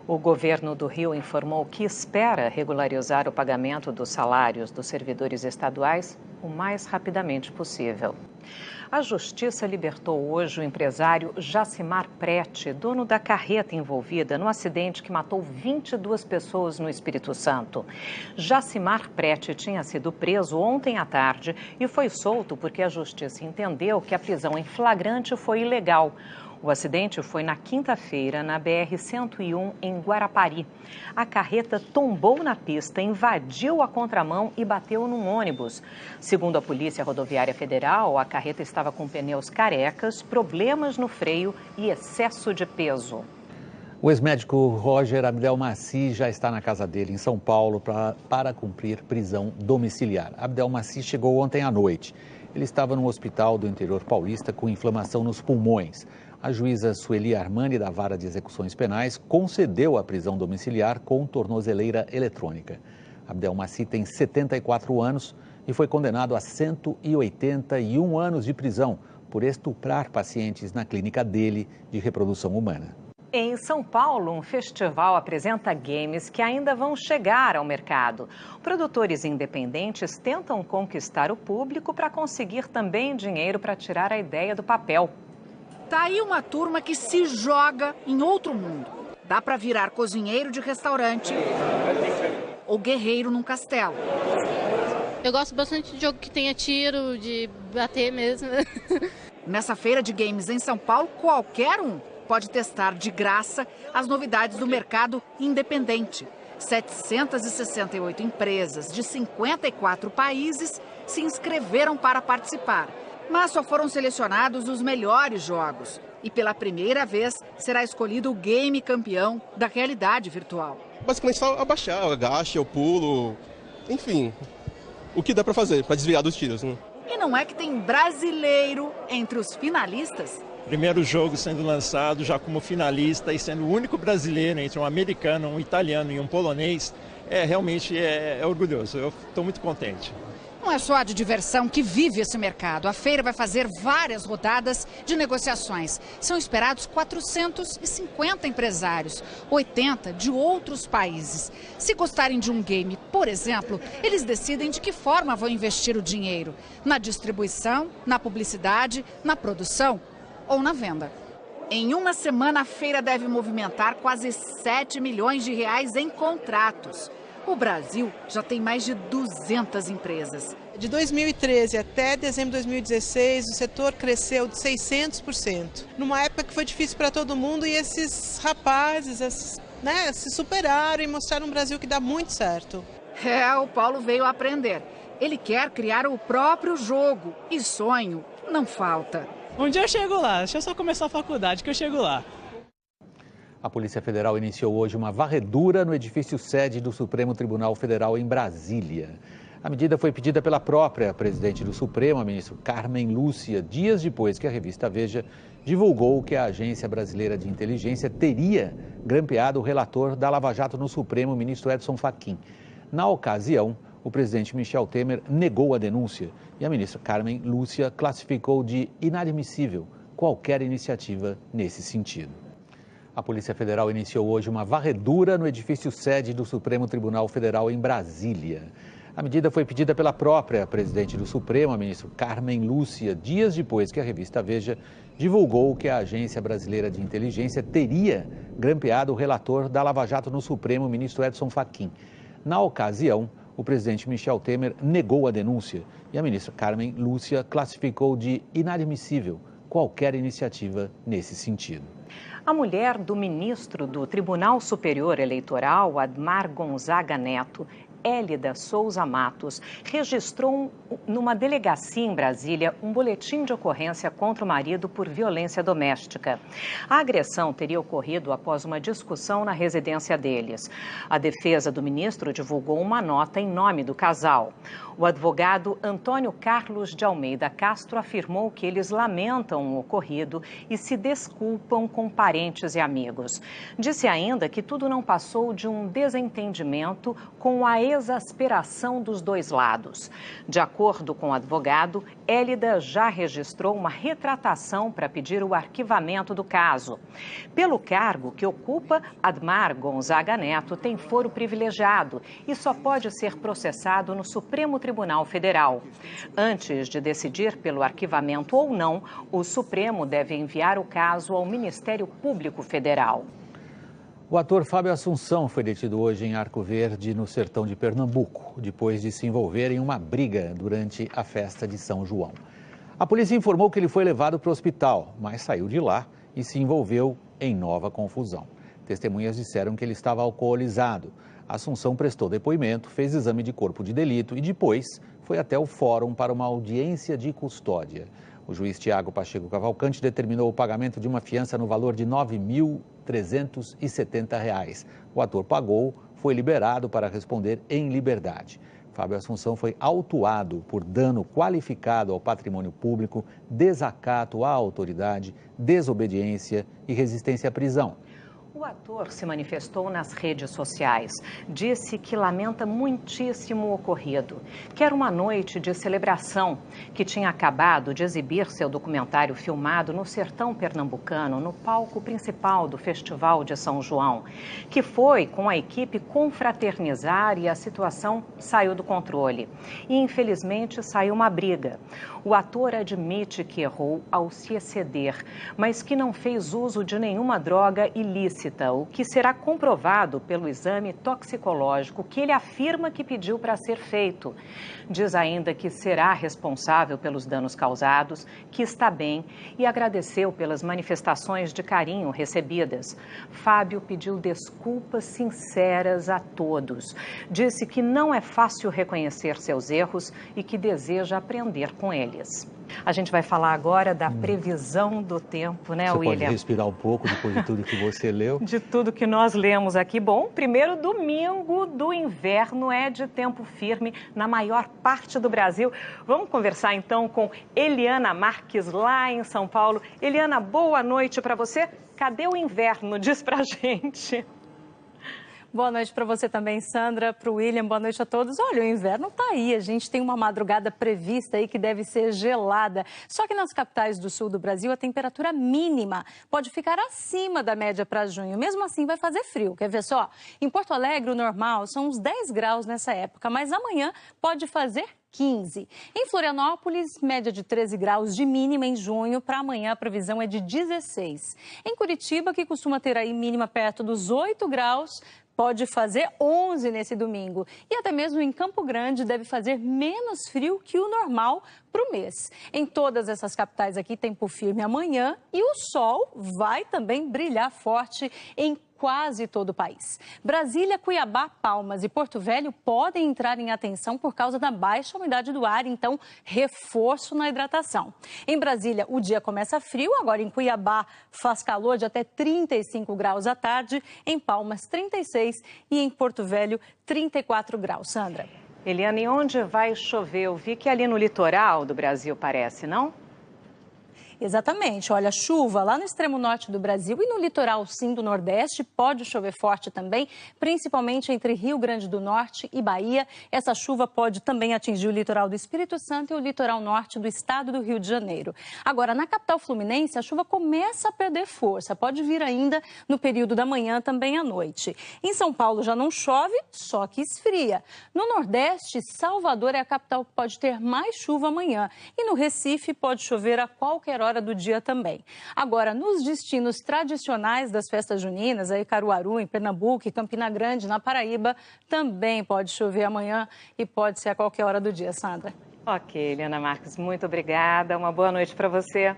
O governo do Rio informou que espera regularizar o pagamento dos salários dos servidores estaduais o mais rapidamente possível. A Justiça libertou hoje o empresário Jacimar Prete, dono da carreta envolvida no acidente que matou 22 pessoas no Espírito Santo. Jacimar Prete tinha sido preso ontem à tarde e foi solto porque a Justiça entendeu que a prisão em flagrante foi ilegal. O acidente foi na quinta-feira, na BR-101, em Guarapari. A carreta tombou na pista, invadiu a contramão e bateu num ônibus. Segundo a Polícia Rodoviária Federal, a carreta estava com pneus carecas, problemas no freio e excesso de peso. O ex-médico Roger Abdelmaci já está na casa dele, em São Paulo, para cumprir prisão domiciliar. Abdelmaci chegou ontem à noite. Ele estava num hospital do interior paulista com inflamação nos pulmões. A juíza Sueli Armani, da Vara de Execuções Penais, concedeu a prisão domiciliar com tornozeleira eletrônica. Abdelmaci tem 74 anos e foi condenado a 181 anos de prisão por estuprar pacientes na clínica dele de reprodução humana. Em São Paulo, um festival apresenta games que ainda vão chegar ao mercado. Produtores independentes tentam conquistar o público para conseguir também dinheiro para tirar a ideia do papel. Tá aí uma turma que se joga em outro mundo. Dá para virar cozinheiro de restaurante ou guerreiro num castelo. Eu gosto bastante de jogo que tenha tiro, de bater mesmo. Nessa feira de games em São Paulo, qualquer um pode testar de graça as novidades do mercado independente. 768 empresas de 54 países se inscreveram para participar. Mas só foram selecionados os melhores jogos. E pela primeira vez será escolhido o game campeão da realidade virtual. Basicamente só abaixar, eu agacho, eu pulo, enfim, o que dá para fazer para desviar dos tiros, né? E não é que tem brasileiro entre os finalistas? Primeiro jogo sendo lançado já como finalista e sendo o único brasileiro entre um americano, um italiano e um polonês, realmente é orgulhoso, eu estou muito contente. Não é só de diversão que vive esse mercado. A feira vai fazer várias rodadas de negociações. São esperados 450 empresários, 80 de outros países. Se gostarem de um game, por exemplo, eles decidem de que forma vão investir o dinheiro. Na distribuição, na publicidade, na produção ou na venda. Em uma semana, a feira deve movimentar quase 7 milhões de reais em contratos. O Brasil já tem mais de 200 empresas. De 2013 até dezembro de 2016, o setor cresceu de 600%. Numa época que foi difícil para todo mundo e esses rapazes se superaram e mostraram um Brasil que dá muito certo. O Paulo veio aprender. Ele quer criar o próprio jogo e sonho não falta. Um dia eu chego lá, deixa eu só começar a faculdade que eu chego lá. A Polícia Federal iniciou hoje uma varredura no edifício sede do Supremo Tribunal Federal em Brasília. A medida foi pedida pela própria presidente do Supremo, a ministra Carmen Lúcia, dias depois que a revista Veja divulgou que a Agência Brasileira de Inteligência teria grampeado o relator da Lava Jato no Supremo, o ministro Edson Fachin. Na ocasião, o presidente Michel Temer negou a denúncia e a ministra Carmen Lúcia classificou de inadmissível qualquer iniciativa nesse sentido. A Polícia Federal iniciou hoje uma varredura no edifício sede do Supremo Tribunal Federal em Brasília. A medida foi pedida pela própria presidente do Supremo, a ministra Carmen Lúcia, dias depois que a revista Veja divulgou que a Agência Brasileira de Inteligência teria grampeado o relator da Lava Jato no Supremo, o ministro Edson Fachin. Na ocasião, o presidente Michel Temer negou a denúncia e a ministra Carmen Lúcia classificou de inadmissível qualquer iniciativa nesse sentido. A mulher do ministro do Tribunal Superior Eleitoral, Admar Gonzaga Neto, Hélida Souza Matos, registrou numa delegacia em Brasília um boletim de ocorrência contra o marido por violência doméstica. A agressão teria ocorrido após uma discussão na residência deles. A defesa do ministro divulgou uma nota em nome do casal. O advogado Antônio Carlos de Almeida Castro afirmou que eles lamentam o ocorrido e se desculpam com parentes e amigos. Disse ainda que tudo não passou de um desentendimento com a exasperação dos dois lados. De acordo com o advogado, Hélida já registrou uma retratação para pedir o arquivamento do caso. Pelo cargo que ocupa, Admar Gonzaga Neto tem foro privilegiado e só pode ser processado no Supremo Tribunal Federal. Antes de decidir pelo arquivamento ou não, o Supremo deve enviar o caso ao Ministério Público Federal. O ator Fábio Assunção foi detido hoje em Arco Verde, no sertão de Pernambuco, depois de se envolver em uma briga durante a festa de São João. A polícia informou que ele foi levado para o hospital, mas saiu de lá e se envolveu em nova confusão. Testemunhas disseram que ele estava alcoolizado. Assunção prestou depoimento, fez exame de corpo de delito e depois foi até o fórum para uma audiência de custódia. O juiz Tiago Pacheco Cavalcante determinou o pagamento de uma fiança no valor de R$ 9.370. O ator pagou, foi liberado para responder em liberdade. Fábio Assunção foi autuado por dano qualificado ao patrimônio público, desacato à autoridade, desobediência e resistência à prisão. O ator se manifestou nas redes sociais. Disse que lamenta muitíssimo o ocorrido, que era uma noite de celebração, que tinha acabado de exibir seu documentário filmado no sertão pernambucano, no palco principal do Festival de São João, que foi com a equipe confraternizar e a situação saiu do controle. E, infelizmente, saiu uma briga. O ator admite que errou ao se exceder, mas que não fez uso de nenhuma droga ilícita, o que será comprovado pelo exame toxicológico que ele afirma que pediu para ser feito. Diz ainda que será responsável pelos danos causados, que está bem e agradeceu pelas manifestações de carinho recebidas. Fábio pediu desculpas sinceras a todos. Disse que não é fácil reconhecer seus erros e que deseja aprender com eles. A gente vai falar agora da previsão do tempo, né, William? Você pode respirar um pouco depois de tudo que você leu? De tudo que nós lemos aqui. Bom, primeiro domingo do inverno é de tempo firme na maior parte do Brasil. Vamos conversar então com Eliana Marques lá em São Paulo. Eliana, boa noite para você. Cadê o inverno? Diz pra gente. Boa noite para você também, Sandra, para o William, boa noite a todos. Olha, o inverno está aí, a gente tem uma madrugada prevista aí que deve ser gelada. Só que nas capitais do sul do Brasil, a temperatura mínima pode ficar acima da média para junho. Mesmo assim, vai fazer frio. Quer ver só? Em Porto Alegre, o normal são uns 10 graus nessa época, mas amanhã pode fazer 15. Em Florianópolis, média de 13 graus de mínima em junho. Para amanhã, a previsão é de 16. Em Curitiba, que costuma ter aí mínima perto dos 8 graus, pode fazer 11 nesse domingo. E até mesmo em Campo Grande deve fazer menos frio que o normal para o mês. Em todas essas capitais aqui, tempo firme amanhã e o sol vai também brilhar forte em quase todo o país. Brasília, Cuiabá, Palmas e Porto Velho podem entrar em atenção por causa da baixa umidade do ar, então reforço na hidratação. Em Brasília, o dia começa frio, agora em Cuiabá faz calor de até 35 graus à tarde, em Palmas 36 e em Porto Velho 34 graus. Sandra. Eliana, e onde vai chover? Eu vi que ali no litoral do Brasil parece, não? Exatamente. Olha, chuva lá no extremo norte do Brasil e no litoral sim do Nordeste pode chover forte também, principalmente entre Rio Grande do Norte e Bahia. Essa chuva pode também atingir o litoral do Espírito Santo e o litoral norte do estado do Rio de Janeiro. Agora, na capital fluminense, a chuva começa a perder força. Pode vir ainda no período da manhã, também à noite. Em São Paulo já não chove, só que esfria. No Nordeste, Salvador é a capital que pode ter mais chuva amanhã. E no Recife pode chover a qualquer hora do dia também. Agora, nos destinos tradicionais das festas juninas, aí Caruaru, em Pernambuco e Campina Grande, na Paraíba, também pode chover amanhã e pode ser a qualquer hora do dia, Sandra. Ok, Eliana Marques, muito obrigada. Uma boa noite para você.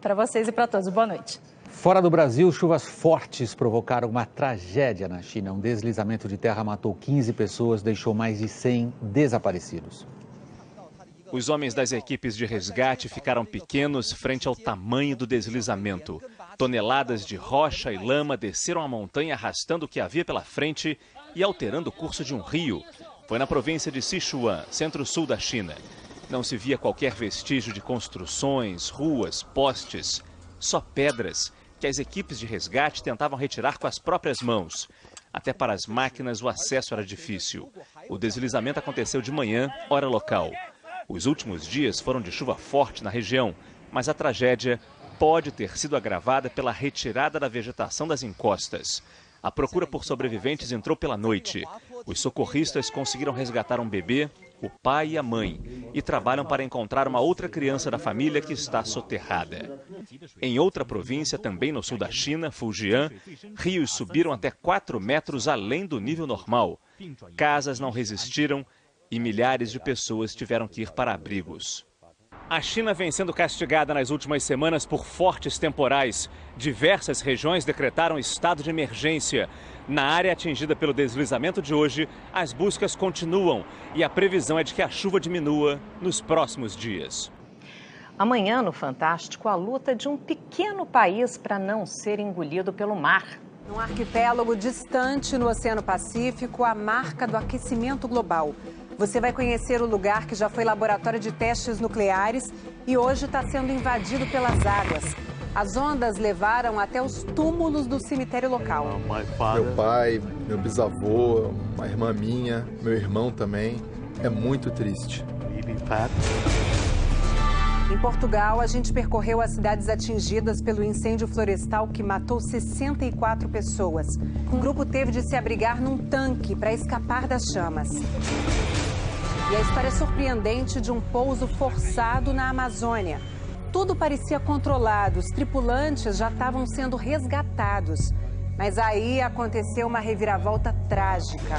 Para vocês e para todos, boa noite. Fora do Brasil, chuvas fortes provocaram uma tragédia na China. Um deslizamento de terra matou 15 pessoas, deixou mais de 100 desaparecidos. Os homens das equipes de resgate ficaram pequenos frente ao tamanho do deslizamento. Toneladas de rocha e lama desceram a montanha arrastando o que havia pela frente e alterando o curso de um rio. Foi na província de Sichuan, centro-sul da China. Não se via qualquer vestígio de construções, ruas, postes, só pedras que as equipes de resgate tentavam retirar com as próprias mãos. Até para as máquinas o acesso era difícil. O deslizamento aconteceu de manhã, hora local. Os últimos dias foram de chuva forte na região, mas a tragédia pode ter sido agravada pela retirada da vegetação das encostas. A procura por sobreviventes entrou pela noite. Os socorristas conseguiram resgatar um bebê, o pai e a mãe, e trabalham para encontrar uma outra criança da família que está soterrada. Em outra província, também no sul da China, Fujian, rios subiram até 4 metros além do nível normal. Casas não resistiram e milhares de pessoas tiveram que ir para abrigos. A China vem sendo castigada nas últimas semanas por fortes temporais. Diversas regiões decretaram estado de emergência. Na área atingida pelo deslizamento de hoje, as buscas continuam e a previsão é de que a chuva diminua nos próximos dias. Amanhã, no Fantástico, a luta de um pequeno país para não ser engolido pelo mar. Num arquipélago distante no Oceano Pacífico, a marca do aquecimento global. Você vai conhecer o lugar que já foi laboratório de testes nucleares e hoje está sendo invadido pelas águas. As ondas levaram até os túmulos do cemitério local. Meu pai, meu bisavô, uma irmã minha, meu irmão também. É muito triste. Em Portugal, a gente percorreu as cidades atingidas pelo incêndio florestal que matou 64 pessoas. Um grupo teve de se abrigar num tanque para escapar das chamas. E a história surpreendente de um pouso forçado na Amazônia. Tudo parecia controlado, os tripulantes já estavam sendo resgatados. Mas aí aconteceu uma reviravolta trágica.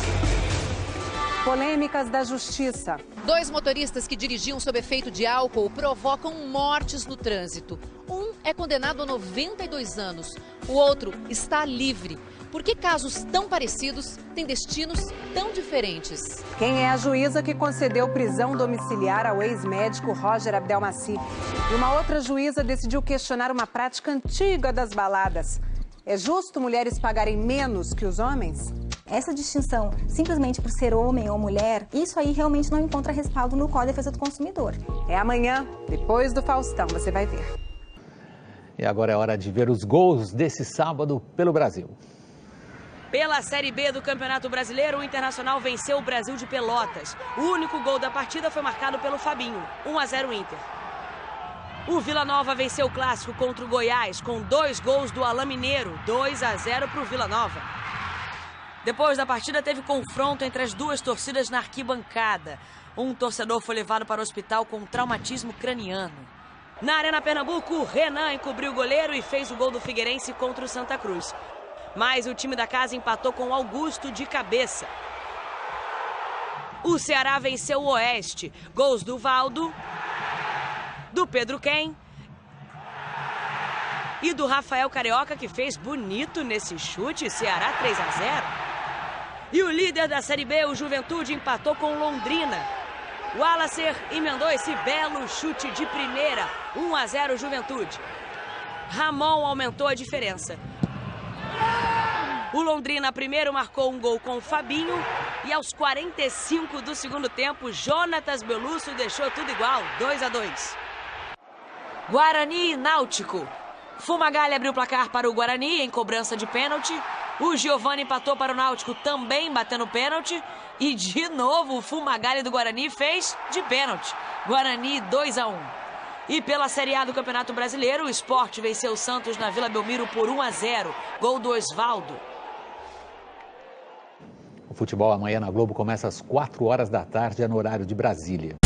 Polêmicas da justiça. 2 motoristas que dirigiam sob efeito de álcool provocam mortes no trânsito. Um é condenado a 92 anos, o outro está livre. Por que casos tão parecidos têm destinos tão diferentes? Quem é a juíza que concedeu prisão domiciliar ao ex-médico Roger Abdelmaci? E uma outra juíza decidiu questionar uma prática antiga das baladas. É justo mulheres pagarem menos que os homens? Essa distinção, simplesmente por ser homem ou mulher, isso aí realmente não encontra respaldo no Código de Defesa do Consumidor. É amanhã, depois do Faustão, você vai ver. E agora é hora de ver os gols desse sábado pelo Brasil. Pela Série B do Campeonato Brasileiro, o Internacional venceu o Brasil de Pelotas. O único gol da partida foi marcado pelo Fabinho, 1-0 Inter. O Vila Nova venceu o Clássico contra o Goiás com 2 gols do Alain Mineiro, 2-0 para o Vila Nova. Depois da partida, teve confronto entre as duas torcidas na arquibancada. Um torcedor foi levado para o hospital com traumatismo craniano. Na Arena Pernambuco, o Renan encobriu o goleiro e fez o gol do Figueirense contra o Santa Cruz. Mas o time da casa empatou com o Augusto de cabeça. O Ceará venceu o Oeste. Gols do Valdo, do Pedro Ken e do Rafael Carioca, que fez bonito nesse chute. Ceará 3-0. E o líder da Série B, o Juventude, empatou com Londrina. O Wallace emendou esse belo chute de primeira, 1-0 Juventude. Ramon aumentou a diferença. O Londrina primeiro marcou um gol com o Fabinho e aos 45 do segundo tempo, Jonatas Belúcio deixou tudo igual, 2-2. Guarani e Náutico. Fumagalli abriu o placar para o Guarani em cobrança de pênalti. O Giovani empatou para o Náutico, também batendo pênalti. E de novo o Fumagalli do Guarani fez de pênalti. Guarani 2-1. E pela Série A do Campeonato Brasileiro, o Sport venceu o Santos na Vila Belmiro por 1-0. Gol do Osvaldo. O futebol amanhã na Globo começa às 4 horas da tarde, no horário de Brasília.